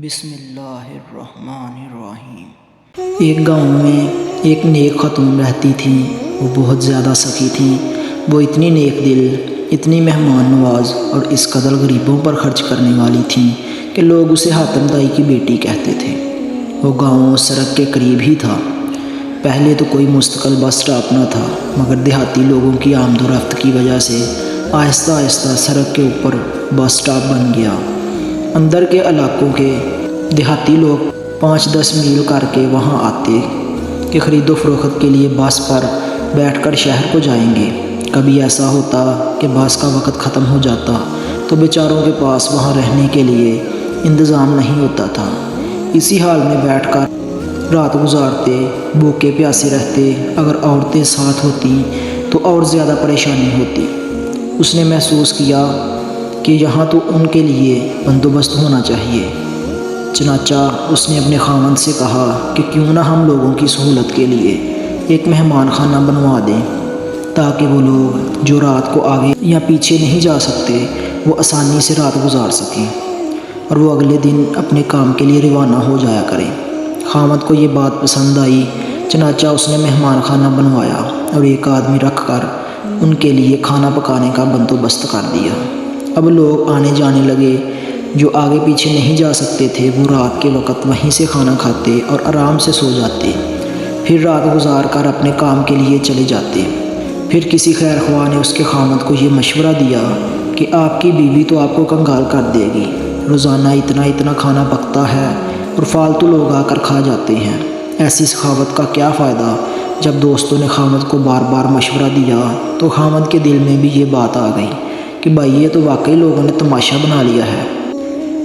بسم اللہ الرحمن الرحیم۔ ایک گاؤں میں ایک نیک خاتون رہتی تھی۔ وہ بہت زیادہ سخی تھی۔ وہ اتنی نیک دل، اتنی مہمان نواز اور اس قدر غریبوں پر خرچ کرنے والی تھی کہ لوگ اسے حاتم دائی کی بیٹی کہتے تھے۔ وہ گاؤں سڑک کے قریب ہی تھا۔ پہلے تو کوئی مستقل بس اسٹاپ نہ تھا، مگر دیہاتی لوگوں کی آمد و رفت کی وجہ سے آہستہ آہستہ سڑک کے اوپر بس اسٹاپ بن گیا۔ اندر کے علاقوں کے دیہاتی لوگ 5-10 میل کر کے وہاں آتے کہ خرید و فروخت کے لیے بس پر بیٹھ کر شہر کو جائیں گے۔ کبھی ایسا ہوتا کہ بس کا وقت ختم ہو جاتا تو بیچاروں کے پاس وہاں رہنے کے لیے انتظام نہیں ہوتا تھا۔ اسی حال میں بیٹھ کر رات گزارتے، بھوکے پیاسے رہتے۔ اگر عورتیں ساتھ ہوتی تو اور زیادہ پریشانی ہوتی۔ اس نے محسوس کیا کہ یہاں تو ان کے لیے بندوبست ہونا چاہیے۔ چنانچہ اس نے اپنے خاوند سے کہا کہ کیوں نہ ہم لوگوں کی سہولت کے لیے ایک مہمان خانہ بنوا دیں، تاکہ وہ لوگ جو رات کو آگے یا پیچھے نہیں جا سکتے وہ آسانی سے رات گزار سکیں اور وہ اگلے دن اپنے کام کے لیے روانہ ہو جایا کریں۔ خاوند کو یہ بات پسند آئی، چنانچہ اس نے مہمان خانہ بنوایا اور ایک آدمی رکھ کر ان کے لیے کھانا پکانے کا بندوبست کر دیا۔ اب لوگ آنے جانے لگے۔ جو آگے پیچھے نہیں جا سکتے تھے وہ رات کے وقت وہیں سے کھانا کھاتے اور آرام سے سو جاتے، پھر رات گزار کر اپنے کام کے لیے چلے جاتے۔ پھر کسی خیر خواہ نے اس کے خاوند کو یہ مشورہ دیا کہ آپ کی بیوی تو آپ کو کنگال کر دے گی، روزانہ اتنا کھانا پکتا ہے اور فالتو لوگ آ کر کھا جاتے ہیں۔ ایسی سخاوت کا کیا فائدہ؟ جب دوستوں نے خاوند کو بار بار مشورہ دیا تو خاوند کے دل میں بھی یہ بات آ گئی کہ بھائی یہ تو واقعی لوگوں نے تماشا بنا لیا ہے۔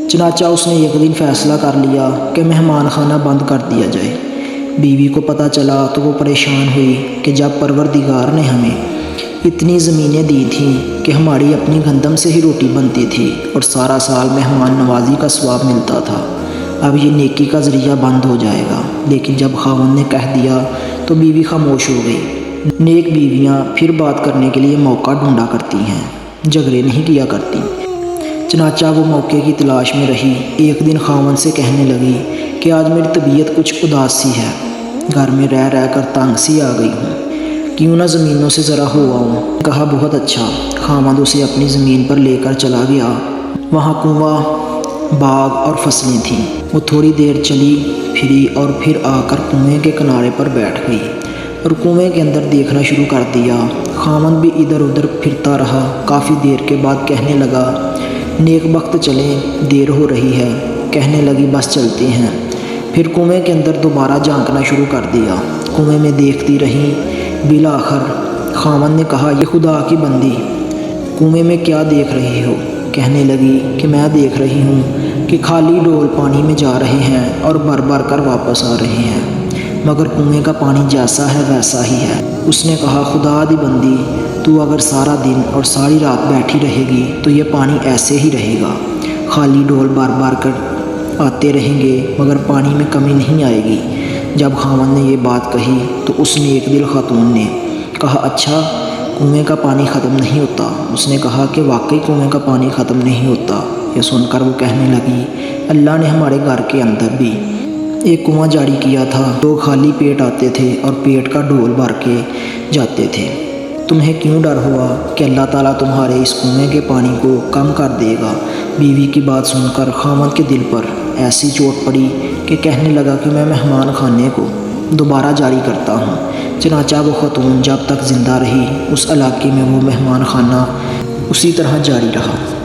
چنانچہ اس نے ایک دن فیصلہ کر لیا کہ مہمان خانہ بند کر دیا جائے۔ بیوی کو پتہ چلا تو وہ پریشان ہوئی کہ جب پروردگار نے ہمیں اتنی زمینیں دی تھیں کہ ہماری اپنی گندم سے ہی روٹی بنتی تھی اور سارا سال مہمان نوازی کا ثواب ملتا تھا، اب یہ نیکی کا ذریعہ بند ہو جائے گا۔ لیکن جب خاوند نے کہہ دیا تو بیوی خاموش ہو گئی۔ نیک بیویاں پھر بات کرنے کے لیے موقع ڈھونڈا کرتی ہیں، جھگڑے نہیں کیا کرتی۔ چنانچہ وہ موقع کی تلاش میں رہی۔ ایک دن خاوند سے کہنے لگی کہ آج میری طبیعت کچھ اداس سی ہے، گھر میں رہ کر تنگ سی آ گئی ہوں، کیوں نہ زمینوں سے ذرا ہو آؤں۔ کہا بہت اچھا۔ خاوند اسے اپنی زمین پر لے کر چلا گیا۔ وہاں کنواں، باغ اور فصلیں تھیں۔ وہ تھوڑی دیر چلی پھری اور پھر آ کر کنویں کے کنارے پر بیٹھ گئی اور کنویں کے اندر دیکھنا شروع کر دیا۔ خاوند بھی ادھر ادھر پھرتا رہا۔ کافی دیر کے بعد کہنے لگا نیک بخت چلیں، دیر ہو رہی ہے۔ کہنے لگی بس چلتے ہیں۔ پھر کنویں کے اندر دوبارہ جھانکنا شروع کر دیا۔ کنویں میں دیکھتی رہی۔ بالآخر خاوند نے کہا یہ خدا کی بندی، کنویں میں کیا دیکھ رہی ہو؟ کہنے لگی کہ میں دیکھ رہی ہوں کہ خالی ڈول پانی میں جا رہے ہیں اور بھر بھر کر واپس آ رہے ہیں، مگر کنویں کا پانی جیسا ہے ویسا ہی ہے۔ اس نے کہا خدا دی بندی، تو اگر سارا دن اور ساری رات بیٹھی رہے گی تو یہ پانی ایسے ہی رہے گا، خالی ڈول بار بار کر آتے رہیں گے مگر پانی میں کمی نہیں آئے گی۔ جب خاوند نے یہ بات کہی تو اس نیک دل خاتون نے کہا اچھا کنویں کا پانی ختم نہیں ہوتا؟ اس نے کہا کہ واقعی کنویں کا پانی ختم نہیں ہوتا۔ یہ سن کر وہ کہنے لگی اللہ نے ہمارے گھر کے اندر بھی ایک کنواں جاری کیا تھا، لوگ خالی پیٹ آتے تھے اور پیٹ کا ڈول بھر کے جاتے تھے۔ تمہیں کیوں ڈر ہوا کہ اللہ تعالیٰ تمہارے اس کنویں کے پانی کو کم کر دے گا؟ بیوی کی بات سن کر خاوند کے دل پر ایسی چوٹ پڑی کہ کہنے لگا کہ میں مہمان خانے کو دوبارہ جاری کرتا ہوں۔ چنانچہ وہ خاتون جب تک زندہ رہی اس علاقے میں وہ مہمان خانہ اسی طرح جاری رہا۔